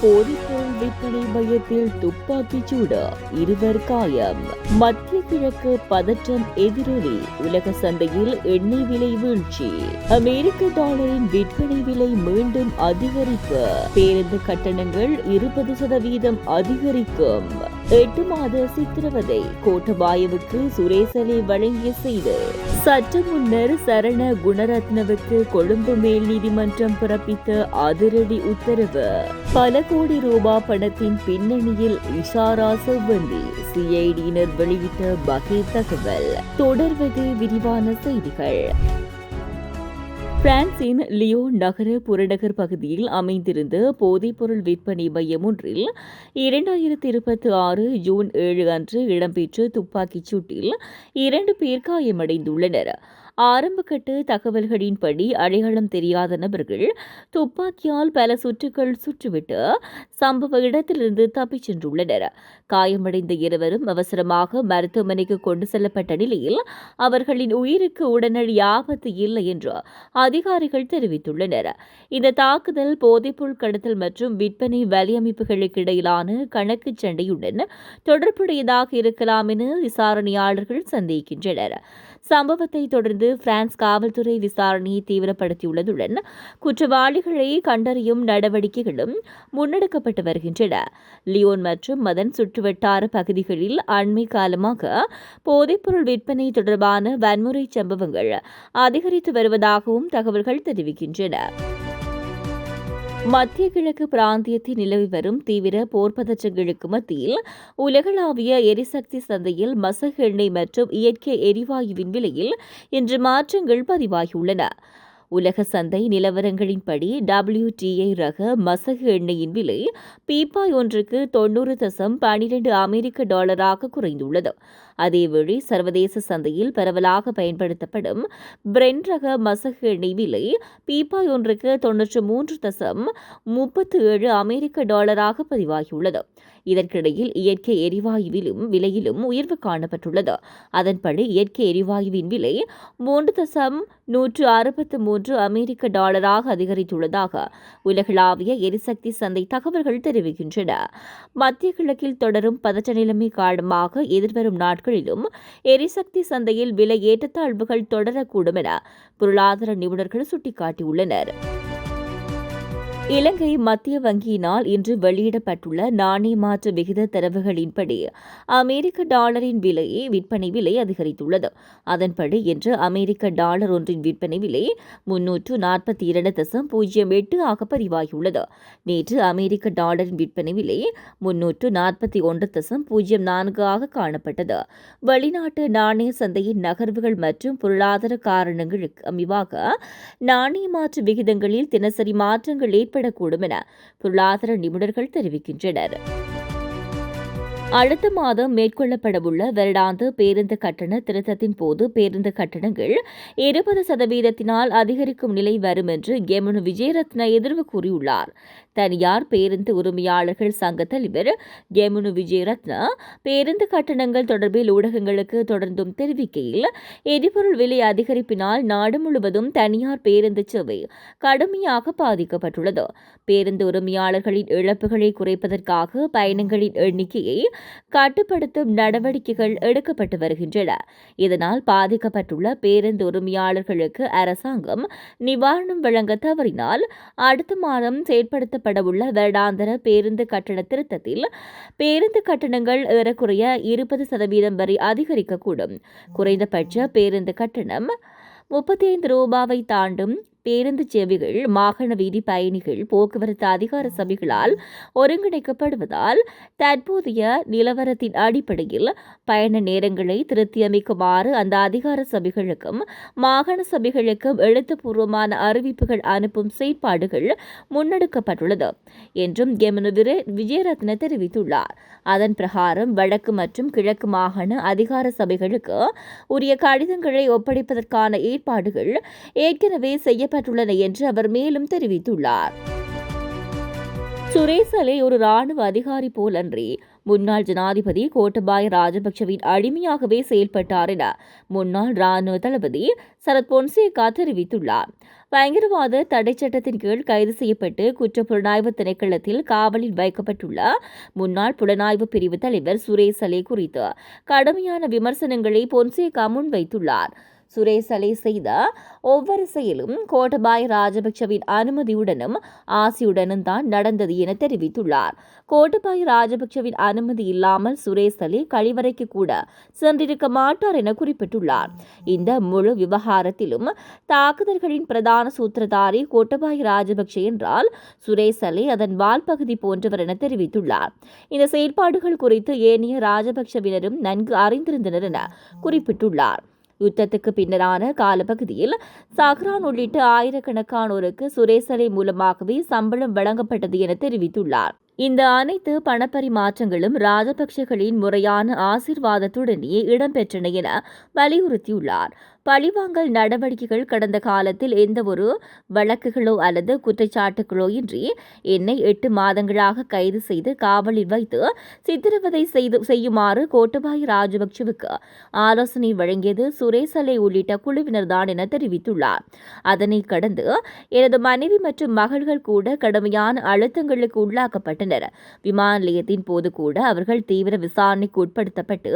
போதைப்பொருள் விற்பனை மையத்தில் துப்பாக்கிச் சூடு, 2 காயம். மத்திய கிழக்கு பதற்றம் எதிரொலி, உலக சந்தையில் எண்ணெய் விலை வீழ்ச்சி. அமெரிக்க டாலரின் விற்பனை விலை மீண்டும் அதிகரிப்பு. பேருந்து கட்டணங்கள் 20% அதிகரிக்கும். 8 மாத சித்திரவதை, கோட்டபாயவுக்கு சுரேசலை வழங்கிய செய்தி. சற்று முன்னர் சரண குணரத்னவுக்கு கொழும்பு மேல் நீதிமன்றம் பிறப்பித்த அதிரடி உத்தரவு. பல கோடி ரூபாய் பணத்தின் பின்னணியில் இஷாரா செவ்வந்தி, சிஐடியினர் வெளியிட்ட வகை தகவல். தொடர்வது விரிவான செய்திகள். பிரான்சின் லியோன் நகர புறநகர் பகுதியில் அமைந்திருந்த போதைப்பொருள் விற்பனை மையம் ஒன்றில் 2026 ஜூன் 7 அன்று இடம்பெற்ற துப்பாக்கிச் சூட்டில் 2 பேர் காயமடைந்துள்ளனர். ஆரம்பகட்ட தகவல்களின்படி அடையாளம் தெரியாத நபர்கள் துப்பாக்கியால் பல சுற்றுகள் சுற்றிவிட்டு சம்பவ இடத்திலிருந்து தப்பிச் சென்றுள்ளனர். காயமடைந்த இருவரும் அவசரமாக மருத்துவமனைக்கு கொண்டு செல்லப்பட்ட நிலையில் அவர்களின் உயிருக்கு உடனடி ஆபத்து இல்லை என்று அதிகாரிகள் தெரிவித்துள்ளனர். இந்த தாக்குதல் போதைப்பொருள் கடத்தல் மற்றும் விற்பனை வலையமைப்புகளுக்கு இடையிலான கணக்கு சண்டையுடன் தொடர்புடையதாக இருக்கலாம் என விசாரணையாளர்கள் சந்தேகிக்கின்றனர். சம்பவத்தை தொடர்ந்து பிரான்ஸ் காவல்துறை விசாரணையை தீவிரப்படுத்தியுள்ளதுடன் குற்றவாளிகளை கண்டறியும் நடவடிக்கைகளும் முன்னெடுக்கப்பட்டு வருகின்றன. லியோன் மற்றும் அதன் சுற்றுவட்டார பகுதிகளில் அண்மை காலமாக போதைப்பொருள் விற்பனை தொடர்பான வன்முறை சம்பவங்கள் அதிகரித்து வருவதாகவும் தகவல்கள் தெரிவிக்கின்றன. மத்திய கிழக்கு பிராந்தியத்தில் நிலவி வரும் தீவிர போர்ப்பதற்றங்களுக்கு மத்தியில் உலகளாவிய எரிசக்தி சந்தையில் மசகு எண்ணெய் மற்றும் இயற்கை எரிவாயுவின் விலையில் இன்று மாற்றங்கள் பதிவாகியுள்ளன. உலக சந்தை நிலவரங்களின்படி WTI ரக மசகு எண்ணெயின் விலை பீப்பாய் ஒன்றுக்கு 90.12 அமெரிக்க டாலராக குறைந்துள்ளது. அதேவேளை சர்வதேச சந்தையில் பரவலாக பயன்படுத்தப்படும் பிரெண்ட் ரக மசகு எண்ணெய் விலை பீப்பாய் ஒன்றுக்கு 93.37 அமெரிக்க டாலராக பதிவாகியுள்ளது. இதற்கிடையில் இயற்கை எரிவாயுவிலும் விலையிலும் உயர்வு காணப்பட்டுள்ளது. அதன்படி இயற்கை எரிவாயுவின் விலை 3.163 அமெரிக்க டாலராக அதிகரித்துள்ளதாக உலகளாவிய எரிசக்தி சந்தை தகவல்கள் தெரிவிக்கின்றன. மத்திய கிழக்கில் தொடரும் பதற்ற நிலைமை காரணமாக எதிர்வரும் நாட்களிலும் எரிசக்தி சந்தையில் விலை ஏற்றத்தாழ்வுகள் தொடரக்கூடும் என பொருளாதார நிபுணர்கள் சுட்டிக்காட்டியுள்ளனர். இலங்கை மத்திய வங்கியினால் இன்று வெளியிடப்பட்டுள்ள நாணய மாற்று விகித தரவுகளின்படி அமெரிக்க டாலரின் விற்பனை விலை அதிகரித்துள்ளது. அதன்படி இன்று அமெரிக்க டாலர் ஒன்றின் விற்பனை விலை 342.08 ஆக பதிவாகியுள்ளது. நேற்று அமெரிக்க டாலரின் விற்பனை விலை 341.04 ஆக காணப்பட்டது. வெளிநாட்டு நாணய சந்தையின் நகர்வுகள் மற்றும் பொருளாதார காரணங்களுக்கு அமைவாக நாணய மாற்று விகிதங்களில் தினசரி மாற்றங்கள் ஏற்படக்கூடும் என பொருளாதார நிபுணர்கள் தெரிவிக்கின்றனர். அடுத்த மாதம் மேற்கொள்ளப்படவுள்ள வருடாந்த பேருந்து கட்டண திருத்தத்தின் போது பேருந்து கட்டணங்கள் 20% அதிகரிக்கும் நிலை வரும் என்று கெமனு விஜயரத்ன எதிர்வு கூறியுள்ளார். தனியார் பேருந்து உரிமையாளர்கள் சங்க தலைவர் கெமனு விஜயரத்ன பேருந்து கட்டணங்கள் தொடர்பில் ஊடகங்களுக்கு தொடர்ந்தும் தெரிவிக்கையில், எரிபொருள் விலை அதிகரிப்பினால் நாடு முழுவதும் தனியார் பேருந்து சேவை கடுமையாக பாதிக்கப்பட்டுள்ளது. பேருந்து உரிமையாளர்களின் இழப்புகளை குறைப்பதற்காக பயணங்களின் எண்ணிக்கையை கட்டுப்படுத்தும் நடவடிக்கைகள் எடுக்கப்பட்டு வருகின்றன. இதனால் பாதிக்கப்பட்டுள்ள பேருந்து உரிமையாளர்களுக்கு அரசாங்கம் நிவாரணம் வழங்க தவறினால் அடுத்த மாதம் செயற்படுத்தப்படவுள்ள வருடாந்திர பேருந்து கட்டண திருத்தத்தில் பேருந்து கட்டணங்கள் ஏறக்குறைய 20% வரை அதிகரிக்கக்கூடும். குறைந்தபட்ச பேருந்து கட்டணம் 35 ரூபாவை தாண்டும் பேருந்து சேவைகள் மாகாண வீதி பயணிகள் போக்குவரத்து அதிகார சபைகளால் ஒருங்கிணைக்கப்படுவதால் தற்போதைய நிலவரத்தின் அடிப்படையில் பயண நேரங்களை திருத்தியமைக்குமாறு அந்த அதிகார சபைகளுக்கும் மாகாண சபைகளுக்கும் எழுத்துப்பூர்வமான அறிவிப்புகள் அனுப்பும் செயற்பாடுகள் முன்னெடுக்கப்பட்டுள்ளது என்றும் கெமனு விஜயரத்ன தெரிவித்துள்ளார். அதன் பிரகாரம் வடக்கு மற்றும் கிழக்கு மாகாண அதிகார சபைகளுக்கு உரிய கடிதங்களை ஒப்படைப்பதற்கான ஏற்பாடுகள் ஏற்கனவே செய்யப்பட்டுள்ளன என்று அவர் மேலும் தெரிவித்துள்ளார். சுரேசலை ஒரு ராணுவ அதிகாரி போலன்றி முன்னாள் ஜனாதிபதி கோட்டபாய ராஜபக்சவின் அடிமையாகவே செயல்பட்டார் என முன்னாள் ராணுவ தளபதி சரத் பொன்சேகா தெரிவித்துள்ளார். பயங்கரவாத தடை சட்டத்தின் கீழ் கைது செய்யப்பட்டு குற்றப்புலனாய்வு திணைக்களத்தில் காவலில் வைக்கப்பட்டுள்ள முன்னாள் புலனாய்வு பிரிவு தலைவர் சுரேஷ் அலே குறித்து கடுமையான விமர்சனங்களை பொன்சேகா முன்வைத்துள்ளார். சுரேஷ் அலே செய்த ஒவ்வொரு செயலும் கோட்டபாய ராஜபக்சவின் அனுமதியுடனும் ஆசையுடனும் தான் நடந்தது என தெரிவித்துள்ளார். கோட்டபாய ராஜபக்சவின் அனுமதி இல்லாமல் சுரேஷ் அலே கழிவறைக்கு கூட சென்றிருக்க மாட்டார் என குறிப்பிட்டுள்ளார். இந்த முழு விவகாரத்திலும் தாக்குதல்களின் பிரதான சூத்திரதாரி கோட்டபாய ராஜபக்சே என்றால் சுரேஷ் அலே அதன் வால்பகுதி போன்றவர் என தெரிவித்துள்ளார். இந்த செயற்பாடுகள் குறித்து ஏனைய ராஜபக்சவினரும் நன்கு அறிந்திருந்தனர் என குறிப்பிட்டுள்ளார். யுத்தத்துக்கு பின்னரான காலப்பகுதியில் சஹ்ரான் உள்ளிட்ட ஆயிரக்கணக்கானோருக்கு சுரேஷ் அலே மூலமாகவே சம்பளம் வழங்கப்பட்டது என தெரிவித்துள்ளார். இந்த அனைத்து பணப்பரிமாற்றங்களும் ராஜபக்சேகளின் முறையான ஆசீர்வாதத்துடனே இடம்பெற்றன என வலியுறுத்தியுள்ளார். பழிவாங்கல் நடவடிக்கைகள் கடந்த காலத்தில் எந்தவொரு வழக்குகளோ அல்லது குற்றச்சாட்டுகளோ இன்றி என்னை 8 மாதங்களாக கைது செய்து காவலில் வைத்து சித்திரவதை செய்யுமாறு கோட்டபாய ராஜபக்சவுக்கு ஆலோசனை வழங்கியது சுரேஷ் அலே உள்ளிட்ட குழுவினர்தான் என தெரிவித்துள்ளார். அதனை கடந்து எனது மனைவி மற்றும் மகள்கள் கூட கடுமையான அழுத்தங்களுக்கு உள்ளாக்கப்பட்டனர். விமான நிலையத்தின் போது கூட அவர்கள் தீவிர விசாரணைக்கு உட்படுத்தப்பட்டு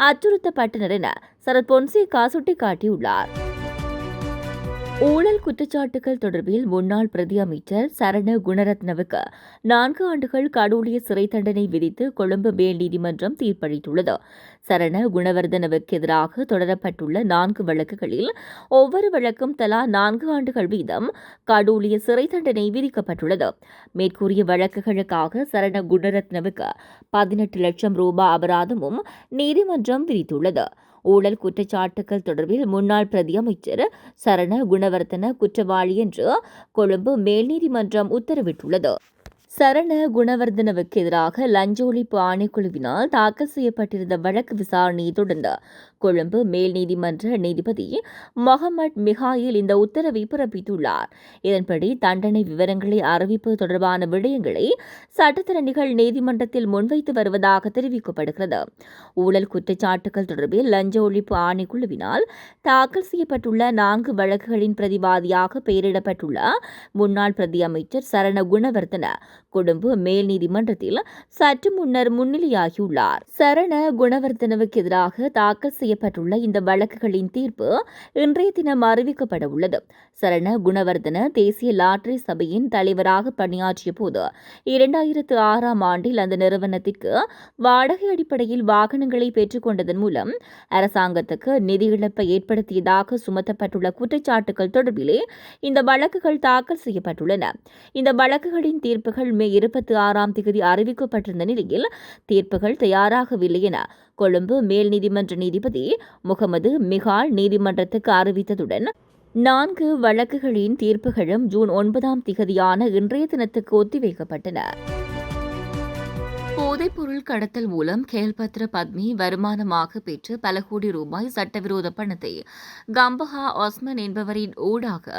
அச்சுறுத்தப்பட்டனர் என சரத் பொன்சேகா சுட்டிக்காட்டியுள்ளார். ஊழல் குற்றச்சாட்டுகள் தொடர்பில் முன்னாள் பிரதி அமைச்சர் சரண குணரத்னவுக்கு 4 ஆண்டுகள் கடூழிய சிறை தண்டனை விதித்து கொழும்பு மேல் நீதிமன்றம் தீர்ப்பளித்துள்ளது. சரண குணவர்தனவுக்கு எதிராக தொடரப்பட்டுள்ள 4 வழக்குகளில் ஒவ்வொரு வழக்கும் தலா 4 ஆண்டுகள் வீதம் கடூழிய சிறை தண்டனை விதிக்கப்பட்டுள்ளது. மேற்கூறிய வழக்குகளுக்காக சரண குணரத்னவுக்கு 18 லட்சம் ரூபாய் அபராதமும் நீதிமன்றம் விதித்துள்ளது. ஊழல் குற்றச்சாட்டுகள் தொடர்பில் முன்னாள் பிரதி அமைச்சர் சரண குணவர்தன குற்றவாளி என்று கொழும்பு மேல் நீதிமன்றம் உத்தரவிட்டுள்ளது. சரண குணவர்தனவுக்கு எதிராக லஞ்ச ஒழிப்பு ஆணைக்குழுவினால் தாக்கல் செய்யப்பட்டிருந்த வழக்கு விசாரணையை தொடர்ந்து கொழும்பு மேல் நீதிமன்ற நீதிபதி மொஹமட் மிகாயில் இந்த உத்தரவை பிறப்பித்துள்ளார். இதன்படி தண்டனை விவரங்களை அறிவிப்பது தொடர்பான விடயங்களை சட்டத்தரணிகள் நீதிமன்றத்தில் முன்வைத்து வருவதாக தெரிவிக்கப்படுகிறது. ஊழல் குற்றச்சாட்டுகள் தொடர்பில் லஞ்ச ஒழிப்பு ஆணைக்குழுவினால் தாக்கல் செய்யப்பட்டுள்ள 4 வழக்குகளின் பிரதிவாதியாக பெயரிடப்பட்டுள்ள முன்னாள் பிரதி அமைச்சர் சரண குணவர்தன கொழும்பு மேல் நீதிமன்றத்தில் சற்று முன்னர் முன்னிலையாகியுள்ளார். சரண குணவர்தனவுக்கு எதிராக தாக்கல் செய்யப்பட்டுள்ள இந்த வழக்குகளின் தீர்ப்பு இன்றைய தினம் அறிவிக்கப்பட உள்ளது. சரண குணவர்தன தேசிய லாட்டரி சபையின் தலைவராக பணியாற்றிய போது 2006ஆம் ஆண்டில் அந்த நிறுவனத்திற்கு வாடகை அடிப்படையில் வாகனங்களை பெற்றுக் கொண்டதன் மூலம் அரசாங்கத்துக்கு நிதி இழப்பை ஏற்படுத்தியதாக சுமத்தப்பட்டுள்ள குற்றச்சாட்டுகள் தொடர்பிலே இந்த வழக்குகள் தாக்கல் செய்யப்பட்டுள்ளன. இந்த வழக்குகளின் தீர்ப்புகள் மே 26ஆம் தேதி அறிவிக்கப்பட்டிருந்த நிலையில் தீர்ப்புகள் தயாராகவில்லை என கொழும்பு மேல் நீதிமன்ற நீதிபதி முகமது மிகால் நீதிமன்றத்துக்கு அறிவித்ததுடன் 4 வழக்குகளின் தீர்ப்புகளும் ஜூன் 9ஆம் தேதியான இன்றைய தினத்துக்கு ஒத்திவைக்கப்பட்டன. போதைப்பொருள் கடத்தல் மூலம் கேல்பத்ர பத்மி வருமானமாக பெற்று பல கோடி ரூபாய் சட்டவிரோத பணத்தை கம்பஹா ஒஸ்மன் என்பவரின் ஊடாக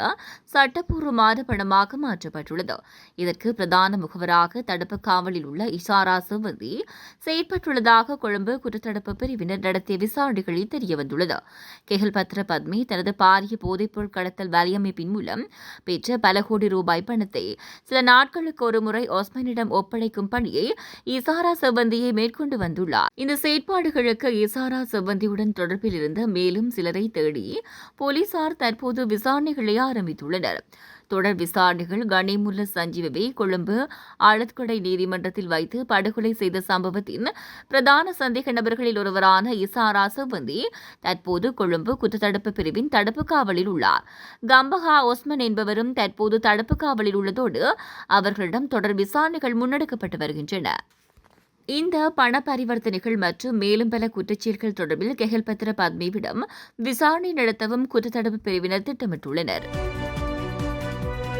சட்டப்பூர்வமான பணமாக மாற்றப்பட்டுள்ளது. இதற்கு பிரதான முகவராக தடுப்பு காவலில் உள்ள இஷாரா சிவந்தி செயற்பட்டுள்ளதாக கொழும்பு குற்றத்தடுப்பு பிரிவினர் நடத்திய விசாரணைகளில் தெரியவந்துள்ளது. கேல்பத்ர பத்மி தனது பாரிய போதைப்பொருள் கடத்தல் வலையமைப்பின் மூலம் பெற்ற பல கோடி ரூபாய் பணத்தை சில நாட்களுக்கு ஒருமுறை ஒஸ்மனிடம் ஒப்படைக்கும் பணியை இசாரா செவ்வந்தியை மேற்கொண்டு வந்துள்ளார். இந்த செயற்பாடுகளுக்கு இசாரா செவ்வந்தியுடன் தொடர்பில் இருந்த மேலும் சிலரை தேடி போலீசார் தற்போது விசாரணைகளை ஆரம்பித்துள்ளனர். தொடர் விசாரணைகள் கனிமுல்ல சஞ்சீவை கொழும்பு ஆழத்கொடை நீதிமன்றத்தில் வைத்து படுகொலை செய்த சம்பவத்தின் பிரதான சந்தேக நபர்களில் ஒருவரான இசாரா செவ்வந்தி தற்போது கொழும்பு குற்றத்தடுப்பு பிரிவின் தடுப்பு காவலில் உள்ளார். கம்பஹா ஒஸ்மன் என்பவரும் தற்போது தடுப்பு காவலில் உள்ளதோடு அவர்களிடம் தொடர் விசாரணைகள் முன்னெடுக்கப்பட்டு வருகின்றன. இந்த பண பரிவர்த்தனைகள் மற்றும் மேலும் பல குற்றச்செயல்கள் தொடர்பில் கெஹல்பத்ர பத்மிவிடம் விசாரணை நடத்தவும் குற்றத்தடுப்பு பிரிவினர் திட்டமிட்டுள்ளனர்.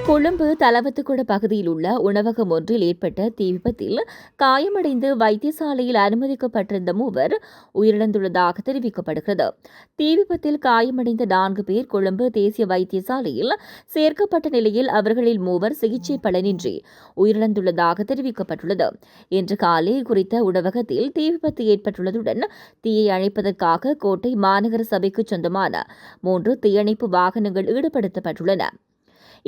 கொழும்பு தலவத்துக்குட பகுதியில் உள்ள உணவகம் ஒன்றில் ஏற்பட்ட தீ விபத்தில் காயமடைந்து வைத்தியசாலையில் அனுமதிக்கப்பட்டிருந்த 3 உயிரிழந்துள்ளதாக தெரிவிக்கப்படுகிறது. தீ விபத்தில் காயமடைந்த 4 பேர் கொழும்பு தேசிய வைத்தியசாலையில் சேர்க்கப்பட்ட நிலையில் அவர்களில் 3 சிகிச்சை பலனின்றி உயிரிழந்துள்ளதாக தெரிவிக்கப்பட்டுள்ளது. இன்று காலை குறித்த உணவகத்தில் தீ விபத்து ஏற்பட்டுள்ளதுடன் தீயை அணைப்பதற்காக கோட்டை மாநகர சபைக்கு சொந்தமான 3 தீயணைப்பு வாகனங்கள் ஈடுபடுத்தப்பட்டுள்ளன.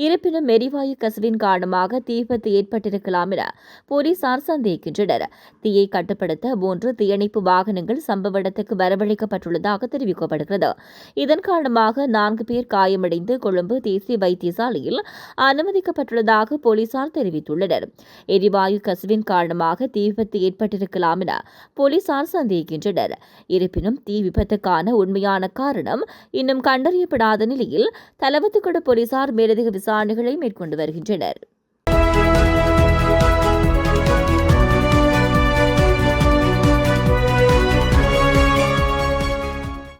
இருப்பினும் எரிவாயு கசிவின் காரணமாக தீ விபத்து ஏற்பட்டிருக்கலாம் என போலீசார் சந்தேகிக்கின்றனர். தீயை கட்டுப்படுத்த 3 தீயணைப்பு வாகனங்கள் சம்பவ இடத்துக்கு வரவழைக்கப்பட்டுள்ளதாக தெரிவிக்கப்படுகிறது. இதன் காரணமாக 4 பேர் காயமடைந்து கொழும்பு தேசிய வைத்தியசாலையில் அனுமதிக்கப்பட்டுள்ளதாக போலீசார் தெரிவித்துள்ளனர். எரிவாயு கசிவின் காரணமாக தீ விபத்து ஏற்பட்டிருக்கலாம் என போலீசார் சந்தேகிக்கின்றனர். இருப்பினும் தீ விபத்துக்கான உண்மையான காரணம் இன்னும் கண்டறியப்படாத நிலையில் தலவத்துக்குட போலீசார் மேலதிக விசாரணைகளை மேற்கொண்டு வருகின்றனர்.